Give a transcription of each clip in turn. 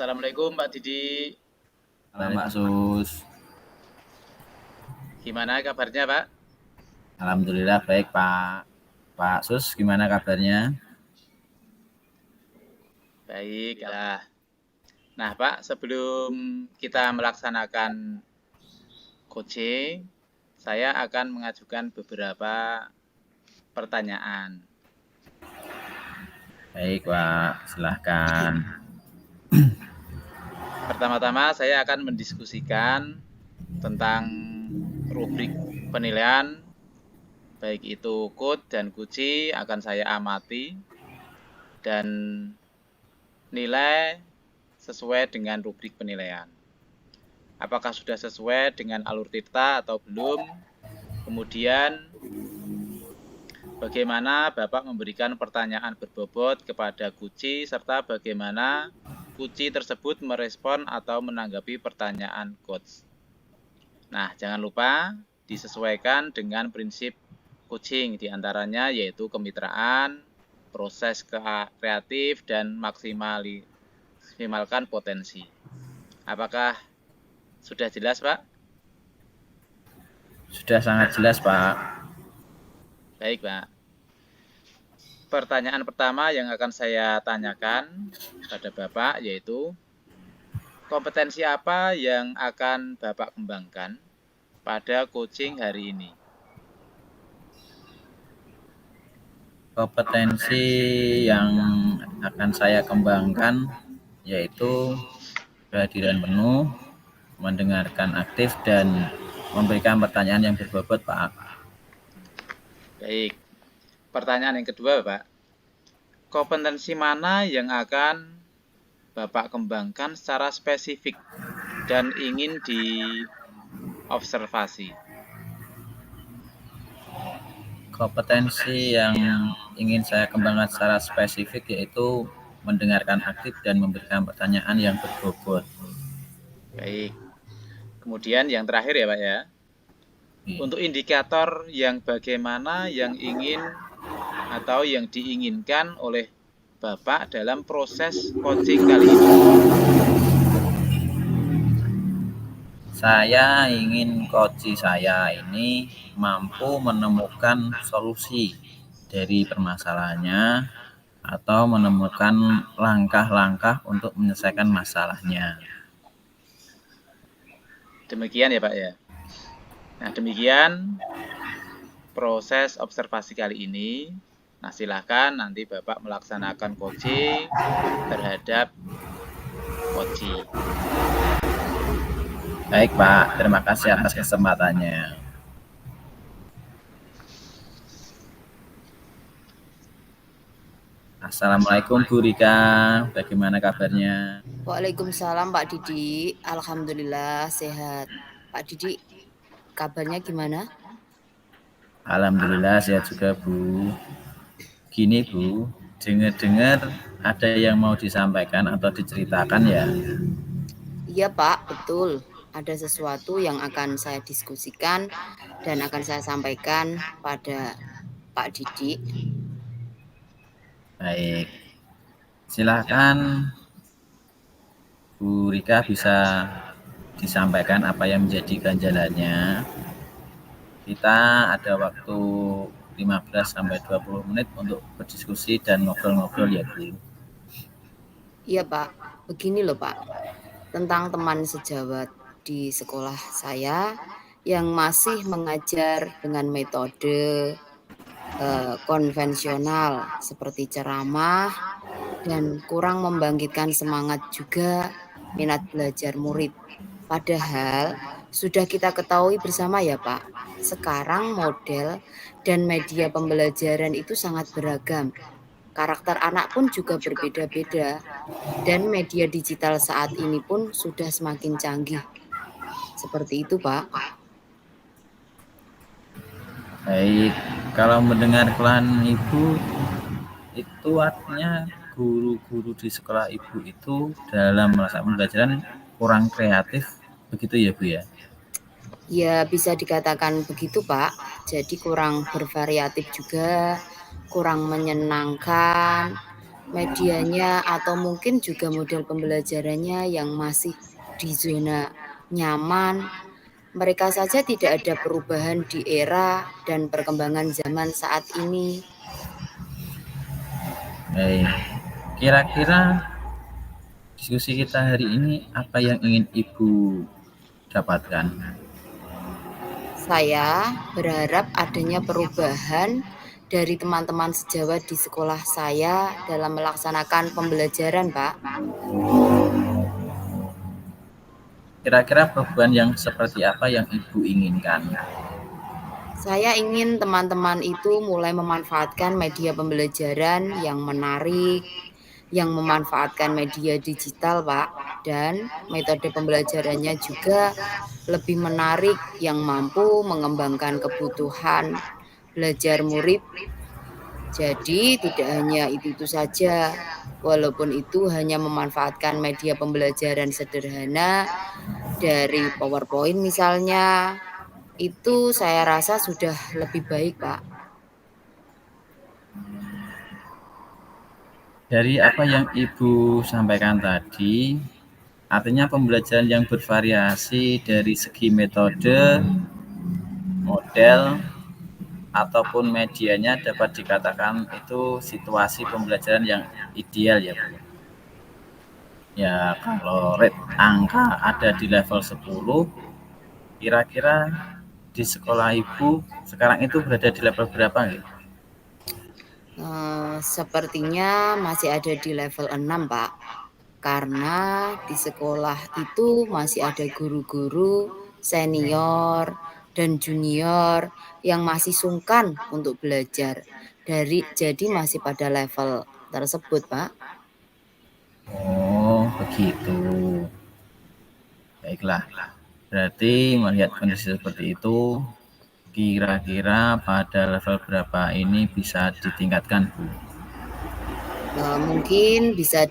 Assalamualaikum Pak Didi. Halo Mbak Sus. Gimana kabarnya Pak? Alhamdulillah baik Pak. Pak Sus gimana kabarnya? Baik lah. Nah Pak, sebelum kita melaksanakan coaching, saya akan mengajukan beberapa pertanyaan. Baik Pak, silahkan. Pertama-tama saya akan mendiskusikan tentang rubrik penilaian, baik itu code dan kunci akan saya amati, dan nilai sesuai dengan rubrik penilaian. Apakah sudah sesuai dengan alur tirta atau belum? Kemudian bagaimana Bapak memberikan pertanyaan berbobot kepada Kuci, serta bagaimana Kuci tersebut merespon atau menanggapi pertanyaan coach. Nah, jangan lupa disesuaikan dengan prinsip coaching, diantaranya yaitu kemitraan, proses kreatif, dan maksimalkan potensi. Apakah sudah jelas, Pak? Sudah sangat jelas Pak. Baik, Pak. Pertanyaan pertama yang akan saya tanyakan pada Bapak yaitu kompetensi apa yang akan Bapak kembangkan pada coaching hari ini? Kompetensi yang akan saya kembangkan yaitu kehadiran penuh, mendengarkan aktif, dan memberikan pertanyaan yang berbobot Pak. Baik. Pertanyaan yang kedua, Pak. Kompetensi mana yang akan Bapak kembangkan secara spesifik dan ingin diobservasi? Kompetensi yang ingin saya kembangkan secara spesifik yaitu mendengarkan aktif dan memberikan pertanyaan yang berbobot. Baik. Kemudian yang terakhir ya Pak ya. Untuk indikator yang bagaimana yang ingin atau yang diinginkan oleh Bapak dalam proses coaching kali ini? Saya ingin coach saya ini mampu menemukan solusi dari permasalahannya atau menemukan langkah-langkah untuk menyelesaikan masalahnya. Demikian ya Pak ya. Nah demikian proses observasi kali ini. Nah silahkan nanti Bapak melaksanakan coaching terhadap coaching. Baik Pak, terima kasih atas kesempatannya. Assalamualaikum Bu Rika, bagaimana kabarnya? Waalaikumsalam Pak Didi, alhamdulillah sehat. Pak Didi, kabarnya gimana? Alhamdulillah sehat juga Bu. Gini Bu, dengar-dengar ada yang mau disampaikan atau diceritakan ya? Iya Pak, betul. Ada sesuatu yang akan saya diskusikan dan akan saya sampaikan pada Pak Didi. Baik, silakan Bu Rika bisa disampaikan apa yang menjadi ganjalannya. Kita ada waktu 15-20 menit untuk berdiskusi dan ngobrol-ngobrol ya Bu. Iya Pak, begini loh Pak, tentang teman sejawat di sekolah saya yang masih mengajar dengan metode konvensional seperti ceramah dan kurang membangkitkan semangat juga minat belajar murid. Padahal sudah kita ketahui bersama ya Pak, sekarang model dan media pembelajaran itu sangat beragam. Karakter anak pun juga berbeda-beda dan media digital saat ini pun sudah semakin canggih. Seperti itu Pak. Baik, kalau mendengar keluhan Ibu, itu artinya guru-guru di sekolah Ibu itu dalam melaksanakan pembelajaran kurang kreatif, begitu ya Bu ya? Ya bisa dikatakan begitu Pak, jadi kurang bervariatif juga, kurang menyenangkan, medianya atau mungkin juga model pembelajarannya yang masih di zona nyaman. Mereka saja tidak ada perubahan di era dan perkembangan zaman saat ini. Baik, kira-kira diskusi kita hari ini apa yang ingin Ibu dapatkan? Saya berharap adanya perubahan dari teman-teman sejawat di sekolah saya dalam melaksanakan pembelajaran, Pak. Kira-kira perubahan yang seperti apa yang Ibu inginkan? Saya ingin teman-teman itu mulai memanfaatkan media pembelajaran yang menarik, yang memanfaatkan media digital, Pak, dan metode pembelajarannya juga lebih menarik yang mampu mengembangkan kebutuhan belajar murid. Jadi tidak hanya itu saja, walaupun itu hanya memanfaatkan media pembelajaran sederhana dari PowerPoint misalnya, itu saya rasa sudah lebih baik, Pak. Dari apa yang Ibu sampaikan tadi, artinya pembelajaran yang bervariasi dari segi metode, model, ataupun medianya dapat dikatakan itu situasi pembelajaran yang ideal ya Bu. Ya kalau rate angka ada di level 10, kira-kira di sekolah Ibu sekarang itu berada di level berapa gitu? Sepertinya masih ada di level 6, Pak. Karena di sekolah itu masih ada guru-guru senior dan junior yang masih sungkan untuk belajar. Jadi masih pada level tersebut, Pak. Oh, begitu. Baiklah. Berarti melihat kondisi seperti itu, kira-kira pada level berapa ini bisa ditingkatkan, Bu? Mungkin bisa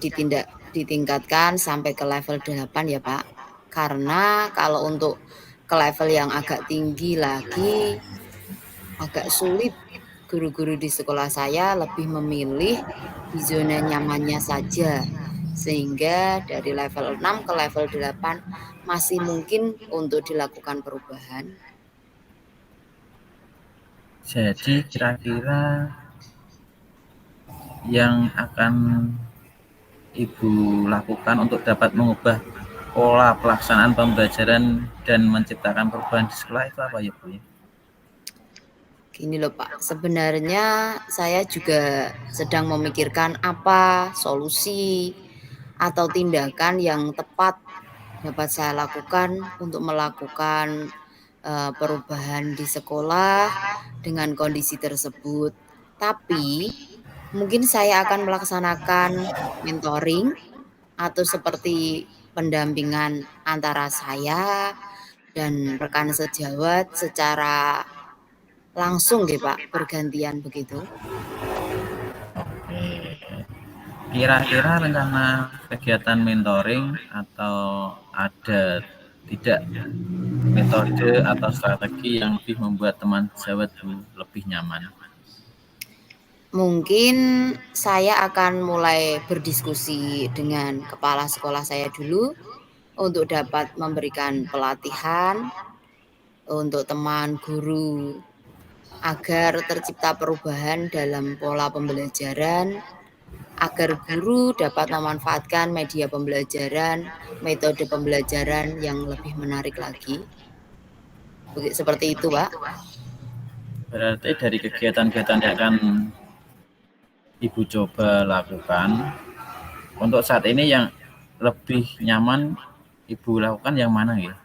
ditingkatkan sampai ke level 8 ya, Pak. Karena kalau untuk ke level yang agak tinggi lagi, agak sulit. Guru-guru di sekolah saya lebih memilih di zona nyamannya saja. Sehingga dari level 6 ke level 8 masih mungkin untuk dilakukan perubahan. Jadi kira-kira yang akan Ibu lakukan untuk dapat mengubah pola pelaksanaan pembelajaran dan menciptakan perubahan di sekolah itu apa ya, Bu? Gini loh Pak, sebenarnya saya juga sedang memikirkan apa solusi atau tindakan yang tepat dapat saya lakukan untuk melakukan perubahan di sekolah dengan kondisi tersebut. Tapi mungkin saya akan melaksanakan mentoring atau seperti pendampingan antara saya dan rekan sejawat secara langsung nggih Pak, bergantian begitu. Oke. Kira-kira rencana kegiatan mentoring atau ada tidak metode atau strategi yang lebih membuat teman sejawat lebih nyaman? Mungkin saya akan mulai berdiskusi dengan kepala sekolah saya dulu untuk dapat memberikan pelatihan untuk teman guru agar tercipta perubahan dalam pola pembelajaran, agar guru dapat memanfaatkan media pembelajaran, metode pembelajaran yang lebih menarik lagi. Seperti itu, Pak. Berarti dari kegiatan-kegiatan yang akan Ibu coba lakukan, untuk saat ini yang lebih nyaman Ibu lakukan yang mana ya?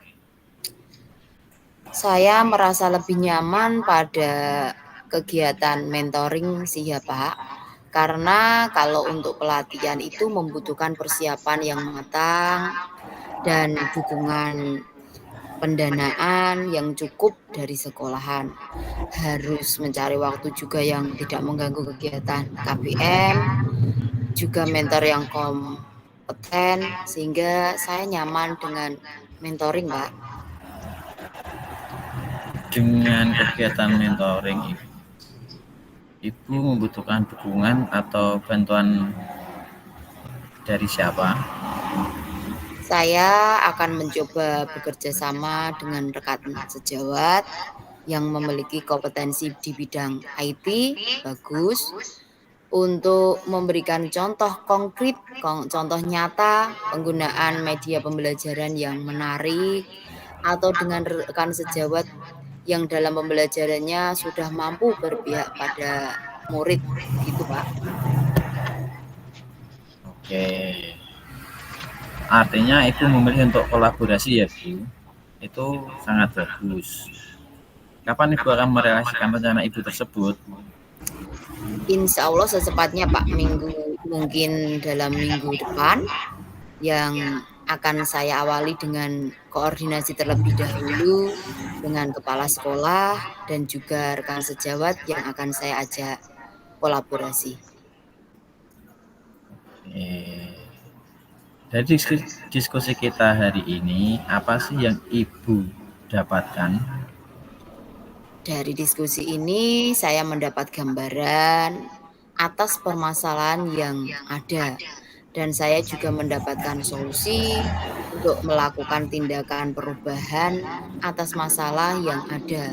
Saya merasa lebih nyaman pada kegiatan mentoring sih ya Pak. Karena kalau untuk pelatihan itu membutuhkan persiapan yang matang dan dukungan pendanaan yang cukup dari sekolahan. Harus mencari waktu juga yang tidak mengganggu kegiatan KBM, juga mentor yang kompeten, sehingga saya nyaman dengan mentoring, Pak. Dengan kegiatan mentoring Ibu membutuhkan dukungan atau bantuan Dari siapa? Saya akan mencoba bekerja sama dengan rekan sejawat yang memiliki kompetensi di bidang IT bagus untuk memberikan contoh konkret, contoh nyata penggunaan media pembelajaran yang menarik atau dengan rekan sejawat yang dalam pembelajarannya sudah mampu berpihak pada murid, begitu Pak. Oke. Artinya Ibu memilih untuk kolaborasi ya Bu. Itu sangat bagus. Kapan Ibu akan merealisasikan rencana Ibu tersebut? Insya Allah secepatnya Pak, mungkin dalam minggu depan yang akan saya awali dengan koordinasi terlebih dahulu dengan kepala sekolah dan juga rekan sejawat yang akan saya ajak kolaborasi. Dari diskusi kita hari ini, apa sih yang Ibu dapatkan? Dari diskusi ini saya mendapat gambaran atas permasalahan yang ada dan saya juga mendapatkan solusi untuk melakukan tindakan perubahan atas masalah yang ada,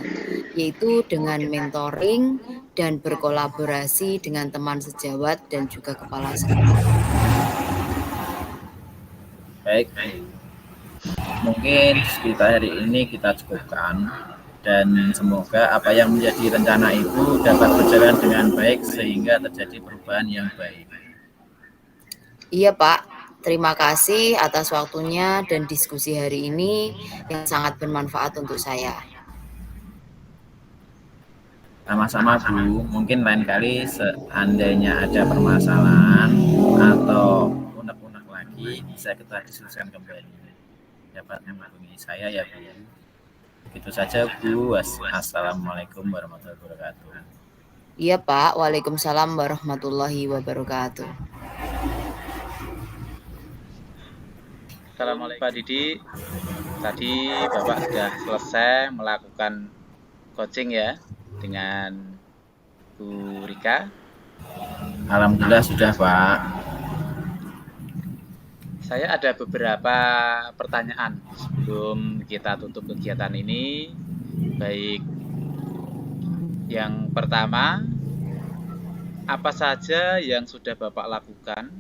yaitu dengan mentoring dan berkolaborasi dengan teman sejawat dan juga kepala sekolah. Baik, mungkin kita hari ini kita cukupkan dan semoga apa yang menjadi rencana Ibu dapat berjalan dengan baik sehingga terjadi perubahan yang baik. Iya Pak, terima kasih atas waktunya dan diskusi hari ini yang sangat bermanfaat untuk saya. Sama-sama Bu, mungkin lain kali seandainya ada permasalahan atau unek-unek lagi bisa kita diskusikan kembali. Dapat menghubungi saya ya Bu. Begitu saja Bu. Assalamualaikum warahmatullahi wabarakatuh. Iya Pak, waalaikumsalam warahmatullahi wabarakatuh. Assalamualaikum Pak Didi. Tadi Bapak sudah selesai melakukan coaching ya dengan Bu Rika. Alhamdulillah sudah Pak. Saya ada beberapa pertanyaan sebelum kita tutup kegiatan ini. Baik, yang pertama, apa saja yang sudah Bapak lakukan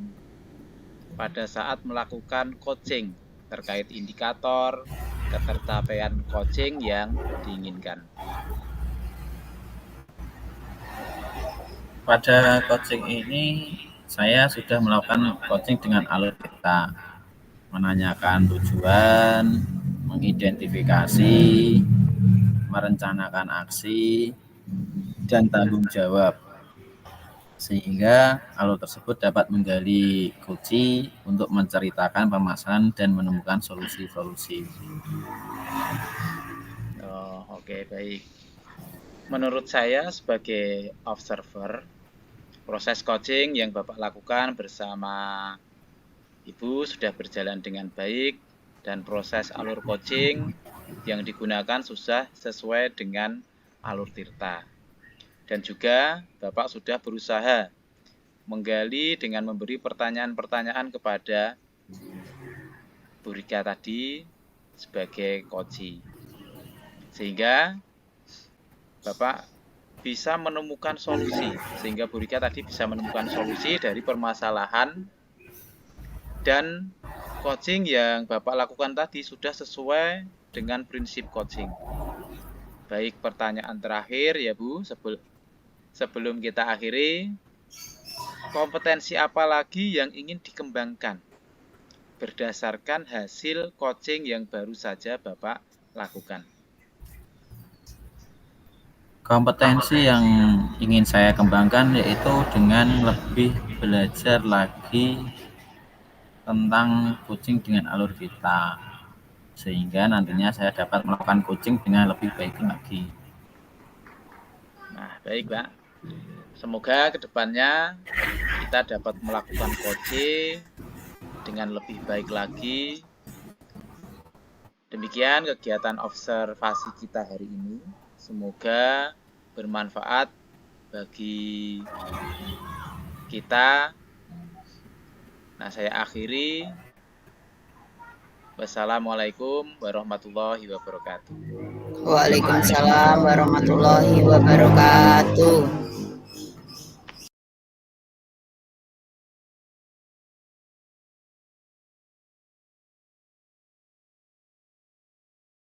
pada saat melakukan coaching terkait indikator ketercapaian coaching yang diinginkan? Pada coaching ini saya sudah melakukan coaching dengan alur kita, menanyakan tujuan, mengidentifikasi, merencanakan aksi, dan tanggung jawab, sehingga alur tersebut dapat menggali kunci untuk menceritakan permasalahan dan menemukan solusi-solusi. Oh, oke, baik. Menurut saya sebagai observer, proses coaching yang Bapak lakukan bersama Ibu sudah berjalan dengan baik dan proses alur coaching yang digunakan sudah sesuai dengan alur Tirta. Dan juga Bapak sudah berusaha menggali dengan memberi pertanyaan-pertanyaan kepada Bu Rika tadi sebagai coach. Sehingga Bapak bisa menemukan solusi, sehingga Bu Rika tadi bisa menemukan solusi dari permasalahan dan coaching yang Bapak lakukan tadi sudah sesuai dengan prinsip coaching. Baik, pertanyaan terakhir ya Bu, sebelum kita akhiri, kompetensi apa lagi yang ingin dikembangkan berdasarkan hasil coaching yang baru saja Bapak lakukan? Kompetensi yang ingin saya kembangkan yaitu dengan lebih belajar lagi tentang coaching dengan alur kita, sehingga nantinya saya dapat melakukan coaching dengan lebih baik lagi. Nah, baik Pak. Semoga kedepannya kita dapat melakukan coaching dengan lebih baik lagi. Demikian kegiatan observasi kita hari ini. Semoga bermanfaat bagi kita Nah, saya akhiri. Wassalamualaikum warahmatullahi wabarakatuh. Waalaikumsalam warahmatullahi wabarakatuh.